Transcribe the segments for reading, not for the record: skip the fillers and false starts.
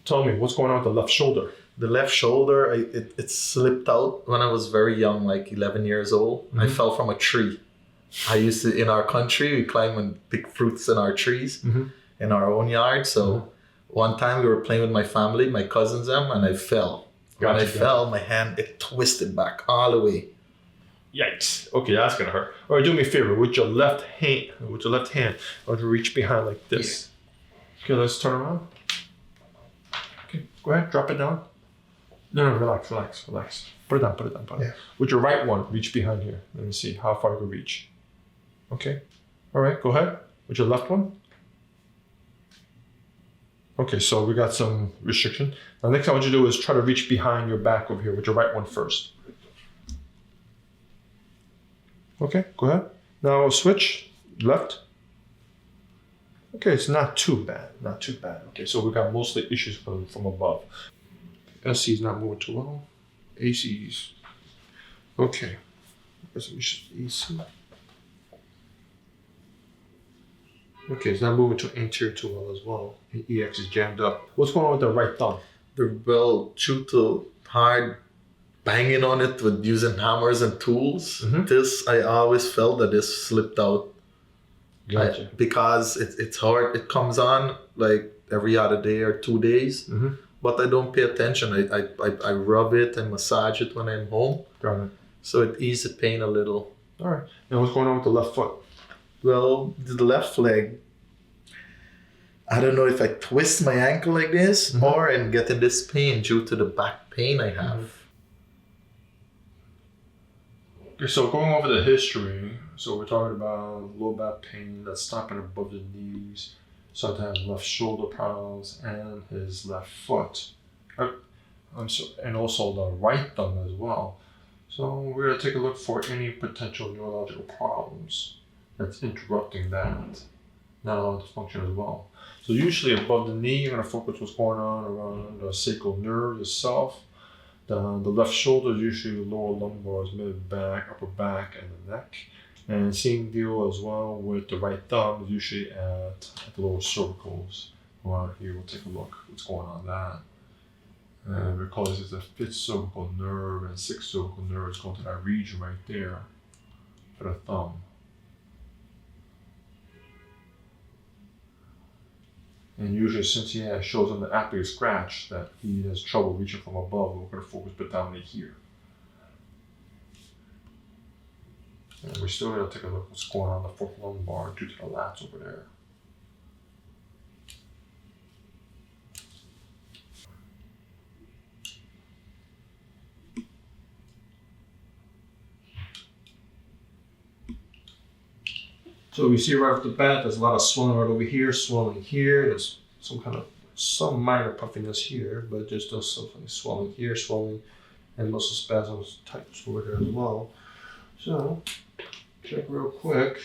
tell me, what's going on with the left shoulder? The left shoulder, it slipped out when I was very young, like 11 years old. I fell from a tree. I used to, in our country, we climb and pick fruits in our trees in our own yard. So one time we were playing with my family, my cousins, and I fell. When I fell, my hand, it twisted back all the way. Yikes. Okay, that's gonna hurt. All right, do me a favor. With your left hand, I want you to reach behind like this. Yeah. Okay, let's turn around. Okay, go ahead, drop it down. No, relax. Put it down. Yeah. With your right one, reach behind here. Let me see how far you can reach. Okay. All right, go ahead. With your left one. Okay, so we got some restriction. Now, next thing I want you to do is try to reach behind your back over here with your right one first. Okay, go ahead. Now switch, left. Okay, it's not too bad. Okay, so we got mostly issues from above. SC is not moving too well. AC's. Okay. AC. Okay, it's not moving to anterior too well as well. EX is jammed up. What's going on with the right thumb? Well, due to hard banging on it with using hammers and tools, I always felt that this slipped out. Gotcha. Because it's hard. It comes on like every other day or 2 days. But I don't pay attention. I rub it and massage it when I'm home. Got it. So it eases the pain a little. All right. Now what's going on with the left foot? Well, the left leg, I don't know if I twist my ankle like this or I'm getting this pain due to the back pain I have. Okay, so going over the history, so we're talking about low back pain that's stopping above the knees, sometimes left shoulder problems, and his left foot. And also the right thumb as well. So we're going to take a look for any potential neurological problems that's interrupting that. Not all dysfunction as well. So usually above the knee, you're going to focus what's going on around the sacral nerve itself. The left shoulder is usually lower lumbars, mid back, upper back, and the neck. And same deal as well with the right thumb, usually at the lower cervicals. Around here, we'll take a look what's going on that. And recall this is the 5th cervical nerve and 6th cervical nerve. It's going to that region right there for the thumb. And usually, since he shows on the apnea scratch that he has trouble reaching from above, we're going to focus predominantly here. And we're still going to take a look at what's going on in the 4th lumbar due to the lats over there. So we see right off the bat, there's a lot of swelling right over here, swelling here. There's some minor puffiness here, but there's still something swelling here, swelling, and muscle spasms types over there as well. So check real quick.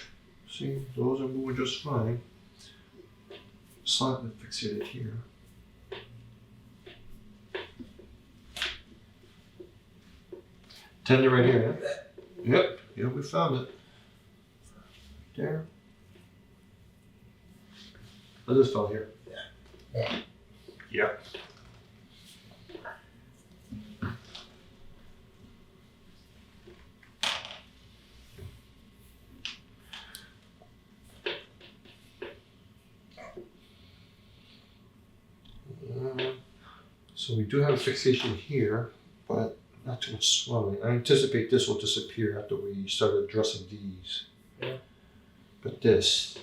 See, those are moving just fine. Slightly fixated here. Tendon right here. Yeah? Yep, we found it. There. I just fell here. Yeah. Yep. So we do have a fixation here, but not too much swelling. I anticipate this will disappear after we start addressing these. Yeah. But this,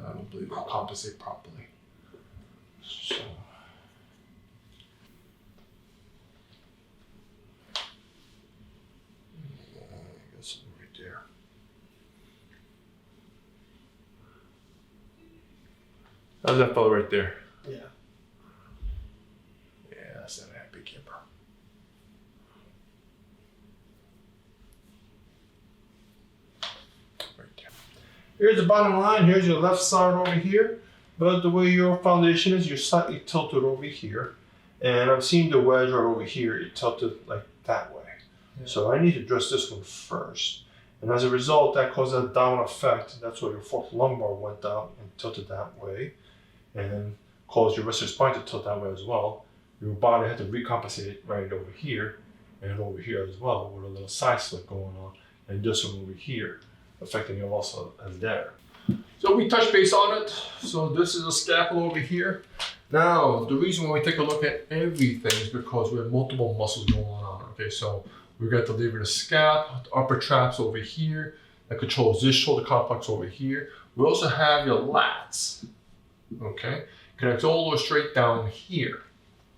I don't believe will compensate properly. So. I got something right there. How's that fellow right there? Yeah. Yeah, that's that happy camper. Here's the bottom line. Here's your left side over here. But the way your foundation is, you're slightly tilted over here. And I'm seeing the wedge right over here. You're tilted like that way. Yeah. So I need to address this one first. And as a result, that causes a down effect. That's why your 4th lumbar went out and tilted that way. And caused your wrist spine to tilt that way as well. your body had to recompensate right over here and over here as well, with a little side slip going on, and this one over here, affecting it also as there. So we touch base on it. So this is a scapula over here. Now, the reason why we take a look at everything is because we have multiple muscles going on. Okay, so we got the lever, the scap, the upper traps over here that controls this shoulder complex over here. We also have your lats. Okay, connects all the way straight down here.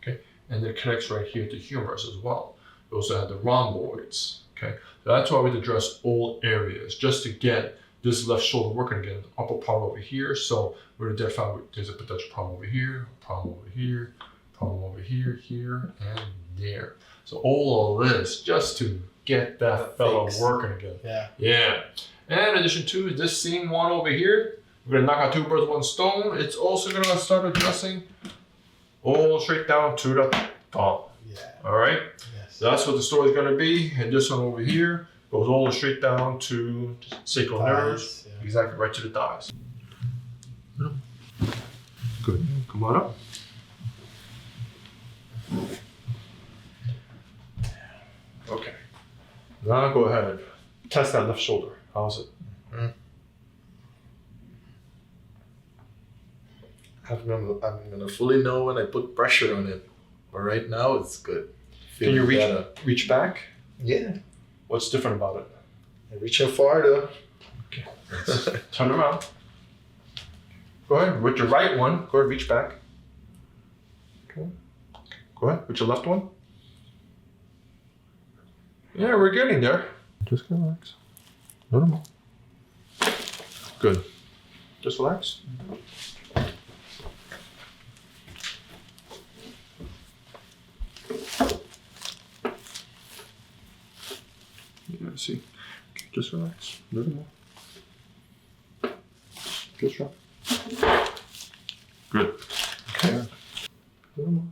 Okay, and then it connects right here to humerus as well. We also have the rhomboids. Okay, so that's why we address all areas just to get this left shoulder working again, the upper part over here. So we're identifying there's a potential problem over here, problem over here, problem over here, here, and there. So all of this just to get that fellow working again. Yeah. Yeah. And in addition to this same one over here, we're gonna knock out 2 birds with 1 stone. It's also gonna start addressing all straight down to the top. Yeah. All right. Yes. So that's what the story is gonna be. And this one over here goes all straight down to sacral nerves, Yeah. exactly right to the thighs. Good. Come on up. Okay. Now go ahead. Test that left shoulder. How's it? I'm gonna fully know when I put pressure on it. But right now it's good. Can you Feeling reach back? Yeah. What's different about it? I reach out farther. Okay. Let's turn around. Go ahead. With your right one, go ahead, reach back. Okay. Go ahead. With your left one. Yeah, we're getting there. Just relax. A little more. Good. Just relax. Yeah, see. Okay, just relax. A little more. Just drop. Good. Okay. A little more.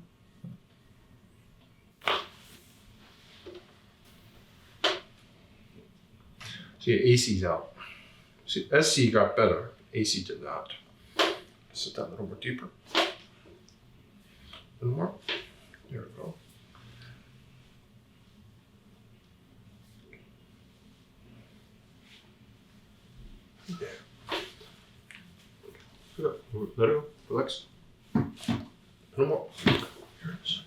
See, AC's out. See, SC got better. AC did not. Sit down a little more deeper. A little more. There we go. There. Sit up. Let it go. Relax. A little more. Here it is.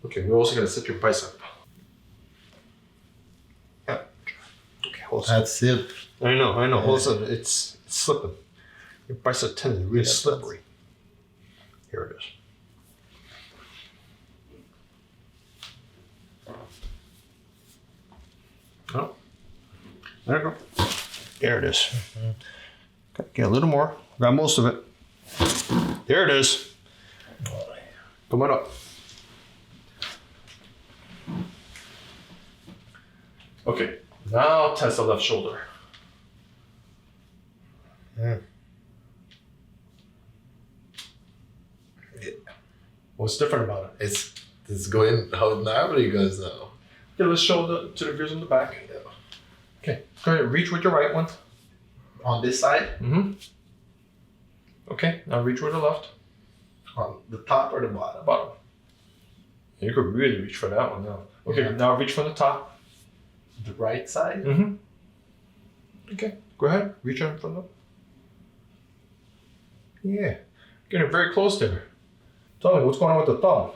Okay, we're also going to set your bicep. Yeah. Okay, hold on. That's it. I know. Hold on. It's slipping. Your bicep tendon is really slippery. Here it is. Oh. There you go. There it is. Mm-hmm. Okay, get a little more. Got most of it. There it is. Come on up. Okay, now test the left shoulder. Yeah. What's different about it? It's going how it normally goes now. Okay, let's show to the viewers on the back. Okay, go ahead, reach with your right one. On this side? Mm-hmm. Okay, now reach with the left. On the top or the bottom? Bottom. You could really reach for that one now. Okay, Yeah. now reach from the top. The right side? Mm-hmm. Okay, go ahead, reach on from the. Yeah, getting very close there. Tell me, what's going on with the thumb?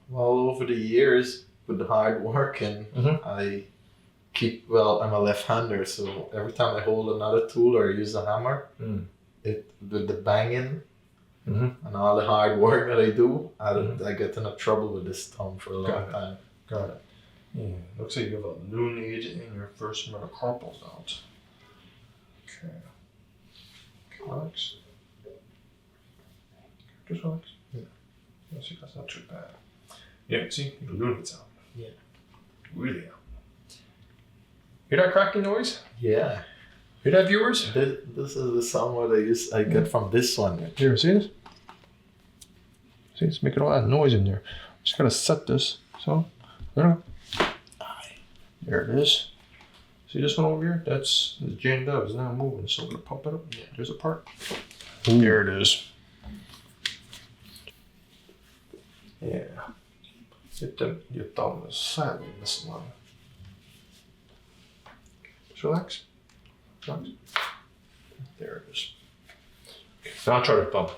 Well, over the years, with the hard work, and Mhm. I'm a left-hander, so every time I hold another tool or use a hammer, with the banging Mm-hmm. and all the hard work that I do, I get enough trouble with this thumb for a long time. Got it. Yeah, looks like you have a lunate in your first metacarpals out. Okay. Relax. Just relax. Yeah. See, that's not too bad. Yeah, see, your lunate's out. Yeah. Really out. Hear that cracking noise? Yeah. Hear that, viewers? This is the sound what I get from this one. Here, see this? See, it's making all that noise in there. Just gotta set this. So, there. There it is. See this one over here? That's jammed up. It's now moving. So I'm gonna pump it up. Yeah. There's a part. There it is. Your thumb is slightly misaligned. Just relax. Relax. There it is. Okay, now I'll try the thumb.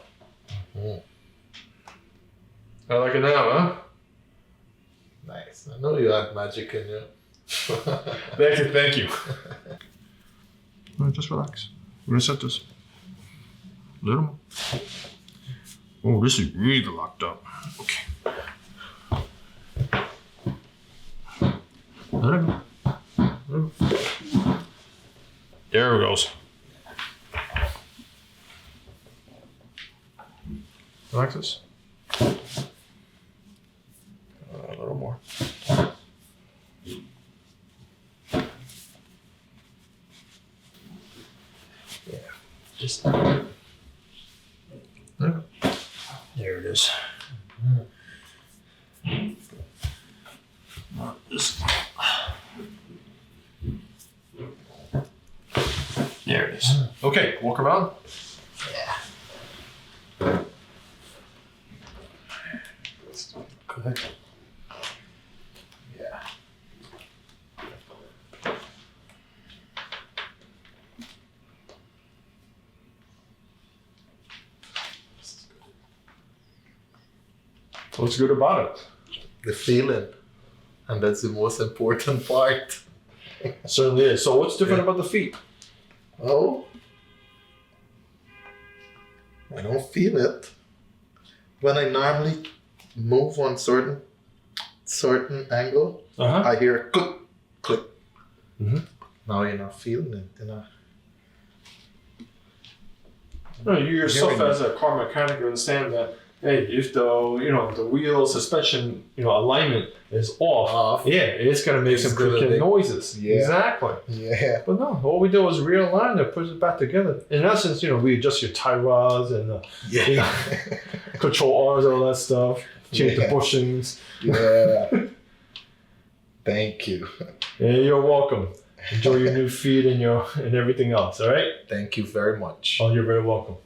I like it now, huh? Nice. I know you had magic in you. Thank you. Just relax. We're gonna set this. A little more. Oh, this is really locked up. Okay. Let it go. There it goes. Relax this. A little more. Yeah. Just there it is. There it is. Okay, walk around. Yeah. Good. Yeah. What's good about it? The feeling. And that's the most important part. Certainly is. So what's different about the feet? Oh, I don't feel it. When I normally move on certain angle, I hear a click, click. Mm-hmm. Now you're not feeling it, you know. No, you yourself as a car mechanic understand that. Hey, if the wheel suspension alignment is off, yeah, it's gonna make some creaking noises. Yeah. Exactly. Yeah. But no, all we do is realign it, put it back together. In essence, we adjust your tie rods and control arms, all that stuff. Change the bushings. Yeah. Thank you. Yeah, you're welcome. Enjoy your new feet and everything else. All right. Thank you very much. Oh, you're very welcome.